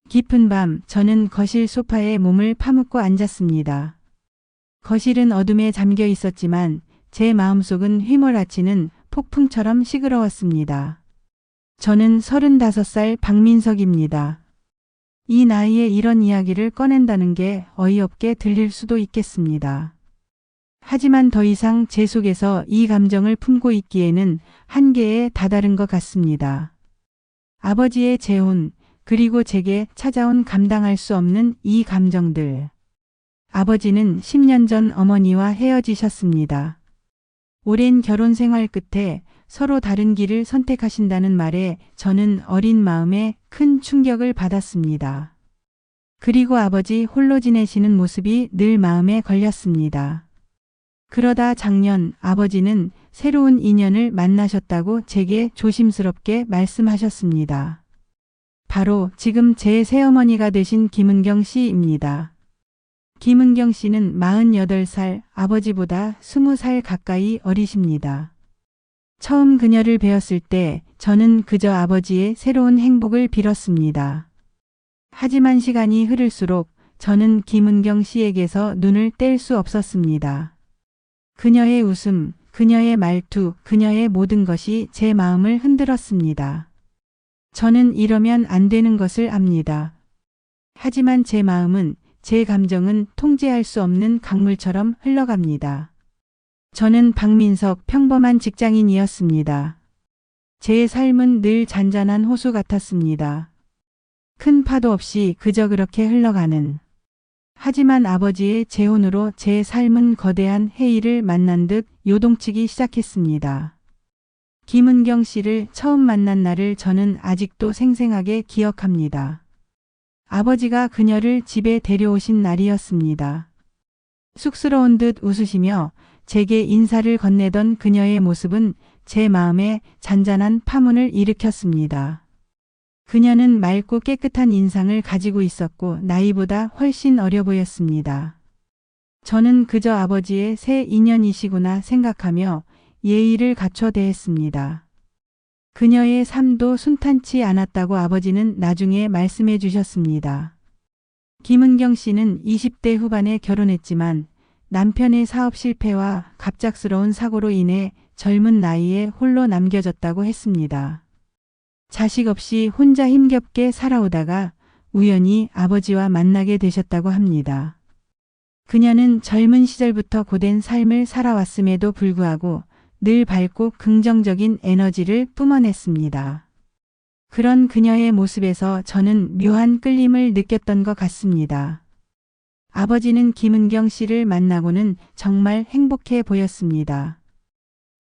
깊은 밤 저는 거실 소파에 몸을 파묻고 앉았습니다. 거실은 어둠에 잠겨 있었지만 제 마음속은 휘몰아치는 폭풍처럼 시끄러웠습니다. 저는 35살 박민석입니다. 이 나이에 이런 이야기를 꺼낸다는 게 어이없게 들릴 수도 있겠습니다. 하지만 더 이상 제 속에서 이 감정을 품고 있기에는 한계에 다다른 것 같습니다. 아버지의 재혼, 그리고 제게 찾아온 감당할 수 없는 이 감정들. 아버지는 10년 전 어머니와 헤어지셨습니다. 오랜 결혼 생활 끝에 서로 다른 길을 선택하신다는 말에 저는 어린 마음에 큰 충격을 받았습니다. 그리고 아버지 홀로 지내시는 모습이 늘 마음에 걸렸습니다. 그러다 작년 아버지는 새로운 인연을 만나셨다고 제게 조심스럽게 말씀하셨습니다. 바로 지금 제 새어머니가 되신 김은경 씨입니다. 김은경 씨는 48살, 아버지보다 20살 가까이 어리십니다. 처음 그녀를 뵈었을 때 저는 그저 아버지의 새로운 행복을 빌었습니다. 하지만 시간이 흐를수록 저는 김은경 씨에게서 눈을 뗄 수 없었습니다. 그녀의 웃음, 그녀의 말투, 그녀의 모든 것이 제 마음을 흔들었습니다. 저는 이러면 안 되는 것을 압니다. 하지만 제 마음은, 제 감정은 통제할 수 없는 강물처럼 흘러갑니다. 저는 박민석 평범한 직장인이었습니다. 제 삶은 늘 잔잔한 호수 같았습니다. 큰 파도 없이 그저 그렇게 흘러가는. 하지만 아버지의 재혼으로 제 삶은 거대한 해일을 만난 듯 요동치기 시작했습니다. 김은경 씨를 처음 만난 날을 저는 아직도 생생하게 기억합니다. 아버지가 그녀를 집에 데려오신 날이었습니다. 쑥스러운 듯 웃으시며 제게 인사를 건네던 그녀의 모습은 제 마음에 잔잔한 파문을 일으켰습니다. 그녀는 맑고 깨끗한 인상을 가지고 있었고 나이보다 훨씬 어려 보였습니다. 저는 그저 아버지의 새 인연이시구나 생각하며 예의를 갖춰 대했습니다. 그녀의 삶도 순탄치 않았다고 아버지는 나중에 말씀해 주셨습니다. 김은경 씨는 20대 후반에 결혼했지만 남편의 사업 실패와 갑작스러운 사고로 인해 젊은 나이에 홀로 남겨졌다고 했습니다. 자식 없이 혼자 힘겹게 살아오다가 우연히 아버지와 만나게 되셨다고 합니다. 그녀는 젊은 시절부터 고된 삶을 살아왔음에도 불구하고 늘 밝고 긍정적인 에너지를 뿜어냈습니다. 그런 그녀의 모습에서 저는 묘한 끌림을 느꼈던 것 같습니다. 아버지는 김은경 씨를 만나고는 정말 행복해 보였습니다.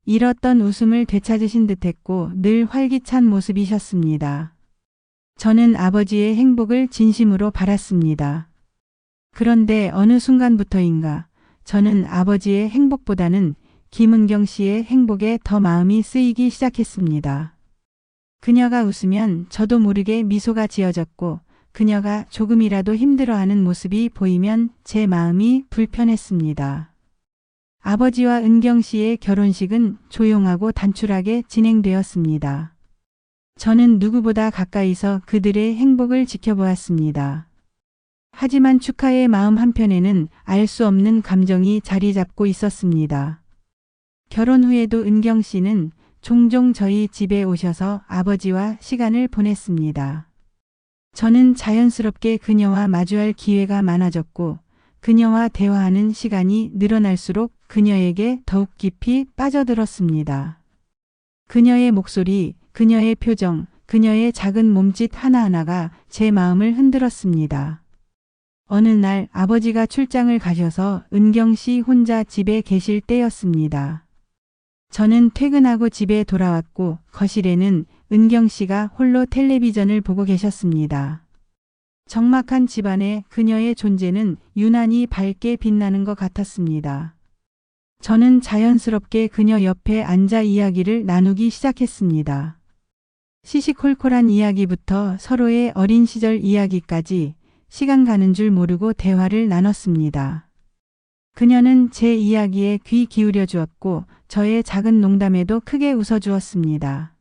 잃었던 웃음을 되찾으신 듯했고 늘 활기찬 모습이셨습니다. 저는 아버지의 행복을 진심으로 바랐습니다. 그런데 어느 순간부터인가 저는 아버지의 행복보다는 김은경 씨의 행복에 더 마음이 쓰이기 시작했습니다. 그녀가 웃으면 저도 모르게 미소가 지어졌고 그녀가 조금이라도 힘들어하는 모습이 보이면 제 마음이 불편했습니다. 아버지와 은경 씨의 결혼식은 조용하고 단출하게 진행되었습니다. 저는 누구보다 가까이서 그들의 행복을 지켜보았습니다. 하지만 축하의 마음 한편에는 알 수 없는 감정이 자리 잡고 있었습니다. 결혼 후에도 은경 씨는 종종 저희 집에 오셔서 아버지와 시간을 보냈습니다. 저는 자연스럽게 그녀와 마주할 기회가 많아졌고 그녀와 대화하는 시간이 늘어날수록 그녀에게 더욱 깊이 빠져들었습니다. 그녀의 목소리, 그녀의 표정, 그녀의 작은 몸짓 하나하나가 제 마음을 흔들었습니다. 어느 날 아버지가 출장을 가셔서 은경 씨 혼자 집에 계실 때였습니다. 저는 퇴근하고 집에 돌아왔고 거실에는 은경 씨가 홀로 텔레비전을 보고 계셨습니다. 적막한 집안에 그녀의 존재는 유난히 밝게 빛나는 것 같았습니다. 저는 자연스럽게 그녀 옆에 앉아 이야기를 나누기 시작했습니다. 시시콜콜한 이야기부터 서로의 어린 시절 이야기까지 시간 가는 줄 모르고 대화를 나눴습니다. 그녀는 제 이야기에 귀 기울여 주었고 저의 작은 농담에도 크게 웃어 주었습니다.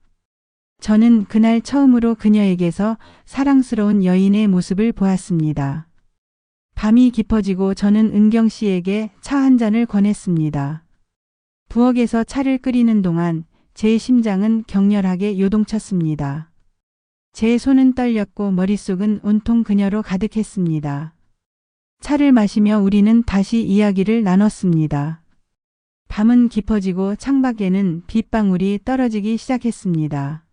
저는 그날 처음으로 그녀에게서 사랑스러운 여인의 모습을 보았습니다. 밤이 깊어지고 저는 은경 씨에게 차 한 잔을 권했습니다. 부엌에서 차를 끓이는 동안 제 심장은 격렬하게 요동쳤습니다. 제 손은 떨렸고 머릿속은 온통 그녀로 가득했습니다. 차를 마시며 우리는 다시 이야기를 나눴습니다. 밤은 깊어지고 창밖에는 빗방울이 떨어지기 시작했습니다.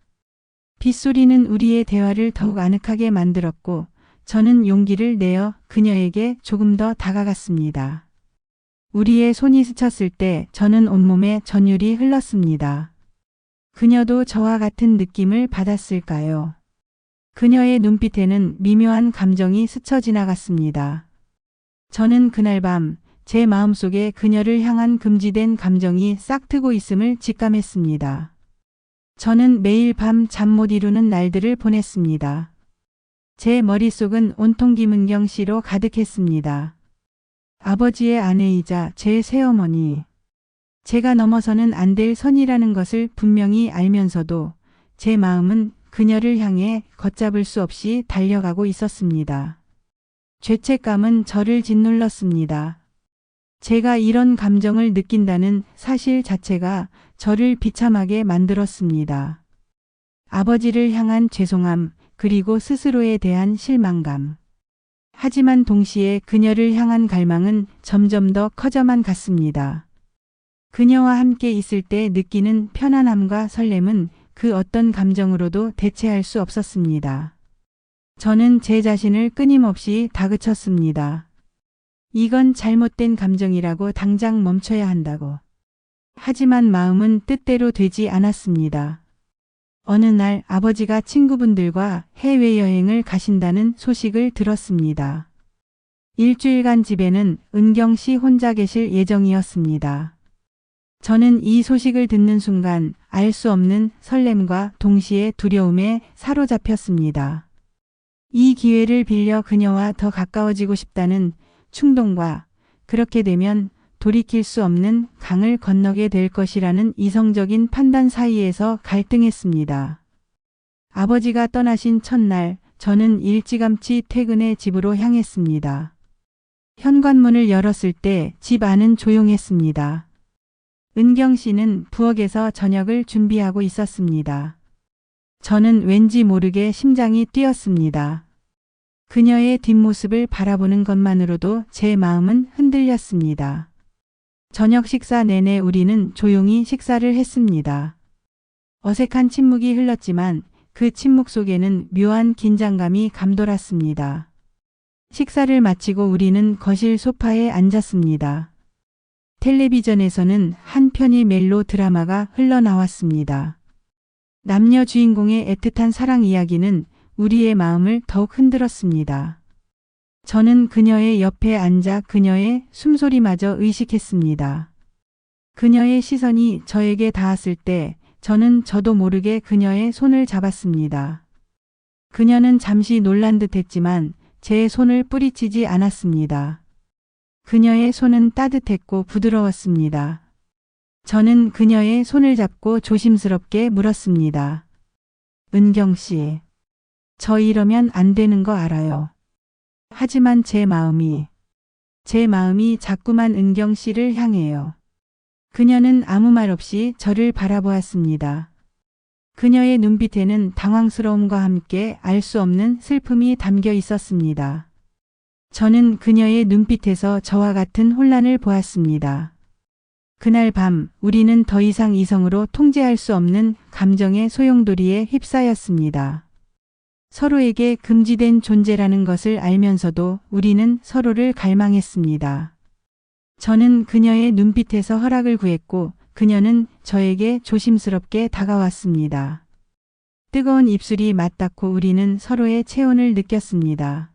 빗소리는 우리의 대화를 더욱 아늑하게 만들었고 저는 용기를 내어 그녀에게 조금 더 다가갔습니다. 우리의 손이 스쳤을 때 저는 온몸에 전율이 흘렀습니다. 그녀도 저와 같은 느낌을 받았을까요? 그녀의 눈빛에는 미묘한 감정이 스쳐 지나갔습니다. 저는 그날 밤 제 마음속에 그녀를 향한 금지된 감정이 싹트고 있음을 직감했습니다. 저는 매일 밤 잠 못 이루는 날들을 보냈습니다. 제 머릿속은 온통 김은경 씨로 가득했습니다. 아버지의 아내이자 제 새어머니. 제가 넘어서는 안 될 선이라는 것을 분명히 알면서도 제 마음은 그녀를 향해 걷잡을 수 없이 달려가고 있었습니다. 죄책감은 저를 짓눌렀습니다. 제가 이런 감정을 느낀다는 사실 자체가 저를 비참하게 만들었습니다. 아버지를 향한 죄송함, 그리고 스스로에 대한 실망감. 하지만 동시에 그녀를 향한 갈망은 점점 더 커져만 갔습니다. 그녀와 함께 있을 때 느끼는 편안함과 설렘은 그 어떤 감정으로도 대체할 수 없었습니다. 저는 제 자신을 끊임없이 다그쳤습니다. 이건 잘못된 감정이라고 당장 멈춰야 한다고. 하지만 마음은 뜻대로 되지 않았습니다. 어느 날 아버지가 친구분들과 해외여행을 가신다는 소식을 들었습니다. 일주일간 집에는 은경 씨 혼자 계실 예정이었습니다. 저는 이 소식을 듣는 순간 알 수 없는 설렘과 동시에 두려움에 사로잡혔습니다. 이 기회를 빌려 그녀와 더 가까워지고 싶다는 충동과 그렇게 되면 돌이킬 수 없는 강을 건너게 될 것이라는 이성적인 판단 사이에서 갈등했습니다. 아버지가 떠나신 첫날 저는 일찌감치 퇴근해 집으로 향했습니다. 현관문을 열었을 때 집 안은 조용했습니다. 은경 씨는 부엌에서 저녁을 준비하고 있었습니다. 저는 왠지 모르게 심장이 뛰었습니다. 그녀의 뒷모습을 바라보는 것만으로도 제 마음은 흔들렸습니다. 저녁 식사 내내 우리는 조용히 식사를 했습니다. 어색한 침묵이 흘렀지만 그 침묵 속에는 묘한 긴장감이 감돌았습니다. 식사를 마치고 우리는 거실 소파에 앉았습니다. 텔레비전에서는 한 편의 멜로 드라마가 흘러나왔습니다. 남녀 주인공의 애틋한 사랑 이야기는 우리의 마음을 더욱 흔들었습니다. 저는 그녀의 옆에 앉아 그녀의 숨소리마저 의식했습니다. 그녀의 시선이 저에게 닿았을 때 저는 저도 모르게 그녀의 손을 잡았습니다. 그녀는 잠시 놀란 듯 했지만 제 손을 뿌리치지 않았습니다. 그녀의 손은 따뜻했고 부드러웠습니다. 저는 그녀의 손을 잡고 조심스럽게 물었습니다. 은경 씨, 저 이러면 안 되는 거 알아요. 하지만 제 마음이 자꾸만 은경 씨를 향해요. 그녀는 아무 말 없이 저를 바라보았습니다. 그녀의 눈빛에는 당황스러움과 함께 알 수 없는 슬픔이 담겨 있었습니다. 저는 그녀의 눈빛에서 저와 같은 혼란을 보았습니다. 그날 밤 우리는 더 이상 이성으로 통제할 수 없는 감정의 소용돌이에 휩싸였습니다. 서로에게 금지된 존재라는 것을 알면서도 우리는 서로를 갈망했습니다. 저는 그녀의 눈빛에서 허락을 구했고 그녀는 저에게 조심스럽게 다가왔습니다. 뜨거운 입술이 맞닿고 우리는 서로의 체온을 느꼈습니다.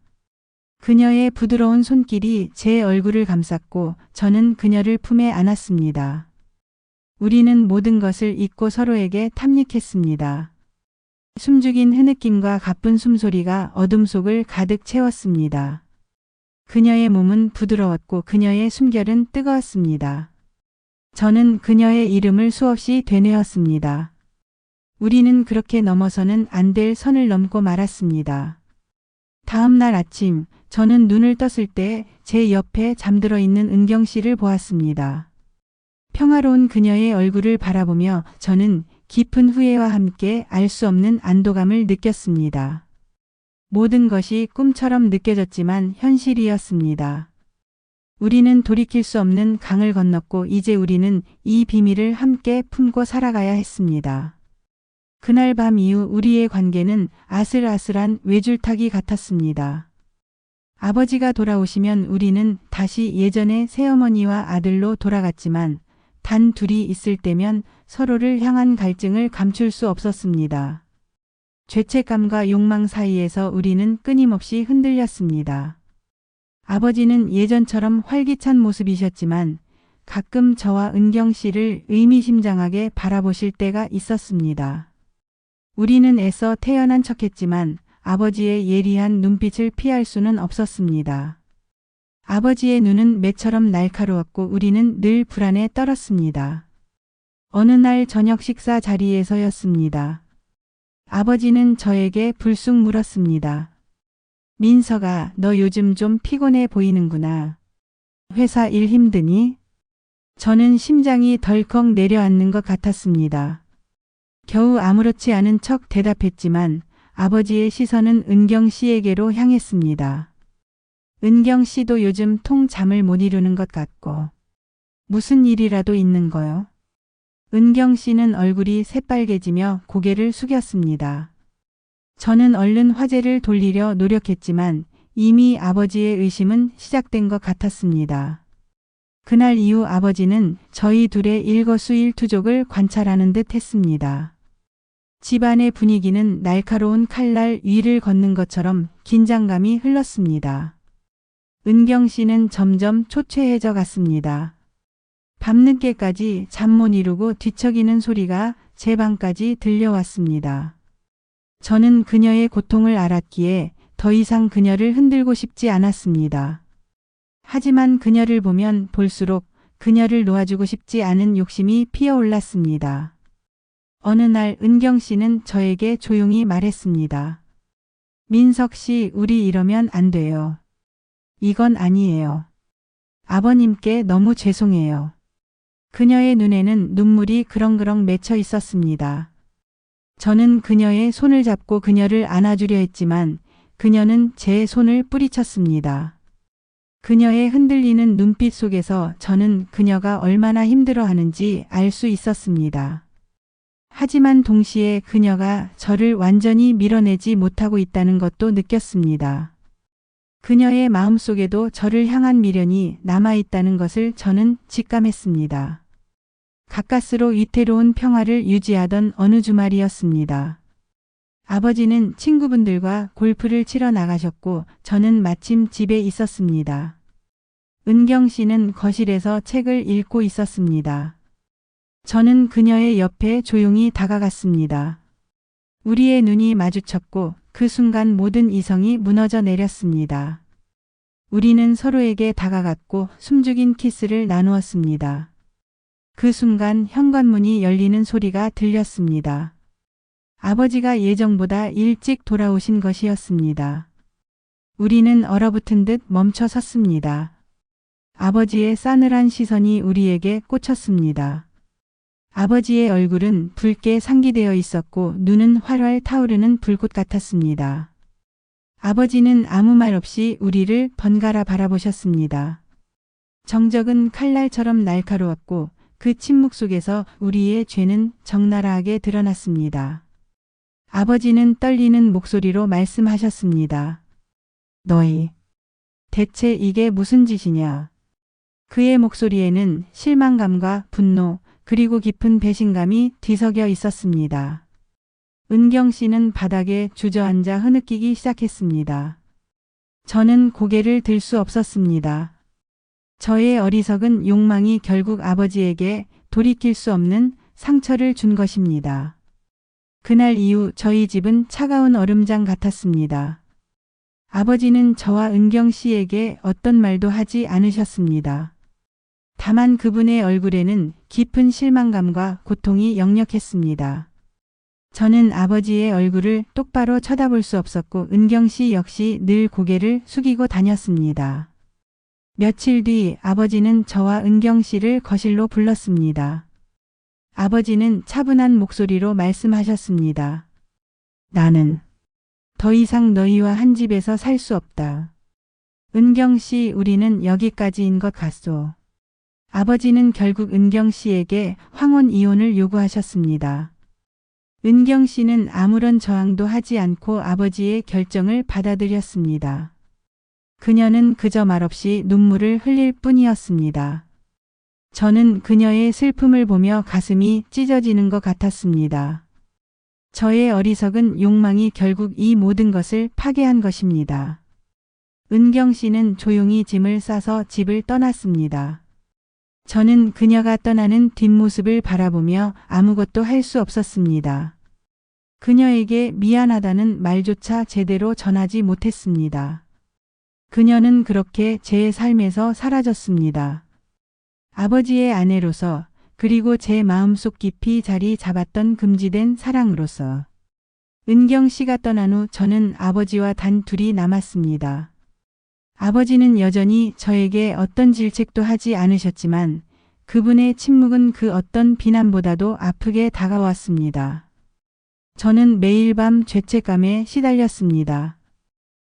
그녀의 부드러운 손길이 제 얼굴을 감쌌고 저는 그녀를 품에 안았습니다. 우리는 모든 것을 잊고 서로에게 탐닉했습니다. 숨죽인 흐느낌과 가쁜 숨소리가 어둠 속을 가득 채웠습니다. 그녀의 몸은 부드러웠고 그녀의 숨결은 뜨거웠습니다. 저는 그녀의 이름을 수없이 되뇌었습니다. 우리는 그렇게 넘어서는 안 될 선을 넘고 말았습니다. 다음 날 아침 저는 눈을 떴을 때 제 옆에 잠들어 있는 은경 씨를 보았습니다. 평화로운 그녀의 얼굴을 바라보며 저는 깊은 후회와 함께 알 수 없는 안도감을 느꼈습니다. 모든 것이 꿈처럼 느껴졌지만 현실이었습니다. 우리는 돌이킬 수 없는 강을 건넜고 이제 우리는 이 비밀을 함께 품고 살아가야 했습니다. 그날 밤 이후 우리의 관계는 아슬아슬한 외줄타기 같았습니다. 아버지가 돌아오시면 우리는 다시 예전의 새어머니와 아들로 돌아갔지만 단 둘이 있을 때면 서로를 향한 갈증을 감출 수 없었습니다. 죄책감과 욕망 사이에서 우리는 끊임없이 흔들렸습니다. 아버지는 예전처럼 활기찬 모습이셨지만 가끔 저와 은경 씨를 의미심장하게 바라보실 때가 있었습니다. 우리는 애써 태연한 척했지만 아버지의 예리한 눈빛을 피할 수는 없었습니다. 아버지의 눈은 매처럼 날카로웠고 우리는 늘 불안에 떨었습니다. 어느 날 저녁 식사 자리에서였습니다. 아버지는 저에게 불쑥 물었습니다. 민서가 너 요즘 좀 피곤해 보이는구나. 회사 일 힘드니? 저는 심장이 덜컥 내려앉는 것 같았습니다. 겨우 아무렇지 않은 척 대답했지만 아버지의 시선은 은경 씨에게로 향했습니다. 은경 씨도 요즘 통 잠을 못 이루는 것 같고 무슨 일이라도 있는 거요? 은경 씨는 얼굴이 새빨개지며 고개를 숙였습니다. 저는 얼른 화제를 돌리려 노력했지만 이미 아버지의 의심은 시작된 것 같았습니다. 그날 이후 아버지는 저희 둘의 일거수일투족을 관찰하는 듯 했습니다. 집안의 분위기는 날카로운 칼날 위를 걷는 것처럼 긴장감이 흘렀습니다. 은경 씨는 점점 초췌해져 갔습니다. 밤늦게까지 잠 못 이루고 뒤척이는 소리가 제 방까지 들려왔습니다. 저는 그녀의 고통을 알았기에 더 이상 그녀를 흔들고 싶지 않았습니다. 하지만 그녀를 보면 볼수록 그녀를 놓아주고 싶지 않은 욕심이 피어올랐습니다. 어느 날 은경 씨는 저에게 조용히 말했습니다. 민석 씨, 우리 이러면 안 돼요. 이건 아니에요. 아버님께 너무 죄송해요. 그녀의 눈에는 눈물이 그렁그렁 맺혀 있었습니다. 저는 그녀의 손을 잡고 그녀를 안아주려 했지만 그녀는 제 손을 뿌리쳤습니다. 그녀의 흔들리는 눈빛 속에서 저는 그녀가 얼마나 힘들어하는지 알 수 있었습니다. 하지만 동시에 그녀가 저를 완전히 밀어내지 못하고 있다는 것도 느꼈습니다. 그녀의 마음속에도 저를 향한 미련이 남아있다는 것을 저는 직감했습니다. 가까스로 위태로운 평화를 유지하던 어느 주말이었습니다. 아버지는 친구분들과 골프를 치러 나가셨고 저는 마침 집에 있었습니다. 은경 씨는 거실에서 책을 읽고 있었습니다. 저는 그녀의 옆에 조용히 다가갔습니다. 우리의 눈이 마주쳤고 그 순간 모든 이성이 무너져 내렸습니다. 우리는 서로에게 다가갔고 숨죽인 키스를 나누었습니다. 그 순간 현관문이 열리는 소리가 들렸습니다. 아버지가 예정보다 일찍 돌아오신 것이었습니다. 우리는 얼어붙은 듯 멈춰 섰습니다. 아버지의 싸늘한 시선이 우리에게 꽂혔습니다. 아버지의 얼굴은 붉게 상기되어 있었고 눈은 활활 타오르는 불꽃 같았습니다. 아버지는 아무 말 없이 우리를 번갈아 바라보셨습니다. 정적은 칼날처럼 날카로웠고 그 침묵 속에서 우리의 죄는 적나라하게 드러났습니다. 아버지는 떨리는 목소리로 말씀하셨습니다. 너희, 대체 이게 무슨 짓이냐? 그의 목소리에는 실망감과 분노, 그리고 깊은 배신감이 뒤섞여 있었습니다. 은경 씨는 바닥에 주저앉아 흐느끼기 시작했습니다. 저는 고개를 들 수 없었습니다. 저의 어리석은 욕망이 결국 아버지에게 돌이킬 수 없는 상처를 준 것입니다. 그날 이후 저희 집은 차가운 얼음장 같았습니다. 아버지는 저와 은경 씨에게 어떤 말도 하지 않으셨습니다. 다만 그분의 얼굴에는 깊은 실망감과 고통이 역력했습니다. 저는 아버지의 얼굴을 똑바로 쳐다볼 수 없었고 은경 씨 역시 늘 고개를 숙이고 다녔습니다. 며칠 뒤 아버지는 저와 은경 씨를 거실로 불렀습니다. 아버지는 차분한 목소리로 말씀하셨습니다. 나는 더 이상 너희와 한 집에서 살 수 없다. 은경 씨, 우리는 여기까지인 것 같소. 아버지는 결국 은경 씨에게 황혼 이혼을 요구하셨습니다. 은경 씨는 아무런 저항도 하지 않고 아버지의 결정을 받아들였습니다. 그녀는 그저 말없이 눈물을 흘릴 뿐이었습니다. 저는 그녀의 슬픔을 보며 가슴이 찢어지는 것 같았습니다. 저의 어리석은 욕망이 결국 이 모든 것을 파괴한 것입니다. 은경 씨는 조용히 짐을 싸서 집을 떠났습니다. 저는 그녀가 떠나는 뒷모습을 바라보며 아무것도 할 수 없었습니다. 그녀에게 미안하다는 말조차 제대로 전하지 못했습니다. 그녀는 그렇게 제 삶에서 사라졌습니다. 아버지의 아내로서, 그리고 제 마음속 깊이 자리 잡았던 금지된 사랑으로서. 은경 씨가 떠난 후 저는 아버지와 단 둘이 남았습니다. 아버지는 여전히 저에게 어떤 질책도 하지 않으셨지만 그분의 침묵은 그 어떤 비난보다도 아프게 다가왔습니다. 저는 매일 밤 죄책감에 시달렸습니다.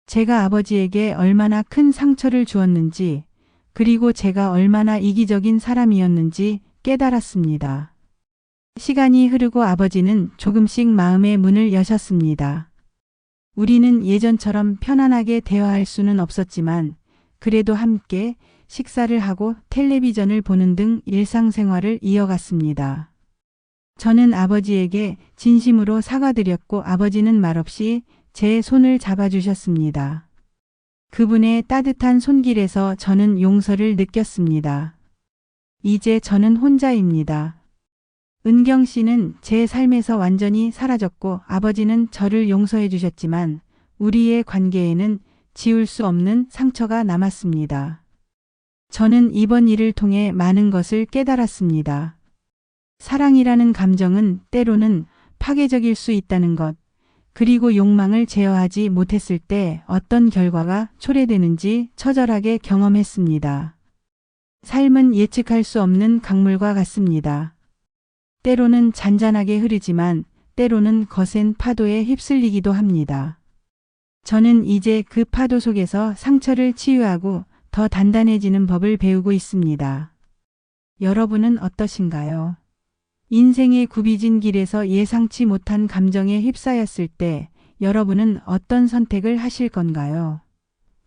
제가 아버지에게 얼마나 큰 상처를 주었는지, 그리고 제가 얼마나 이기적인 사람이었는지 깨달았습니다. 시간이 흐르고 아버지는 조금씩 마음의 문을 여셨습니다. 우리는 예전처럼 편안하게 대화할 수는 없었지만 그래도 함께 식사를 하고 텔레비전을 보는 등 일상생활을 이어갔습니다. 저는 아버지에게 진심으로 사과드렸고 아버지는 말없이 제 손을 잡아주셨습니다. 그분의 따뜻한 손길에서 저는 용서를 느꼈습니다. 이제 저는 혼자입니다. 은경 씨는 제 삶에서 완전히 사라졌고 아버지는 저를 용서해 주셨지만 우리의 관계에는 지울 수 없는 상처가 남았습니다. 저는 이번 일을 통해 많은 것을 깨달았습니다. 사랑이라는 감정은 때로는 파괴적일 수 있다는 것, 그리고 욕망을 제어하지 못했을 때 어떤 결과가 초래되는지 처절하게 경험했습니다. 삶은 예측할 수 없는 강물과 같습니다. 때로는 잔잔하게 흐르지만 때로는 거센 파도에 휩쓸리기도 합니다. 저는 이제 그 파도 속에서 상처를 치유하고 더 단단해지는 법을 배우고 있습니다. 여러분은 어떠신가요? 인생의 굽이진 길에서 예상치 못한 감정에 휩싸였을 때 여러분은 어떤 선택을 하실 건가요?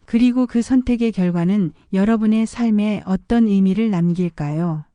그리고 그 선택의 결과는 여러분의 삶에 어떤 의미를 남길까요?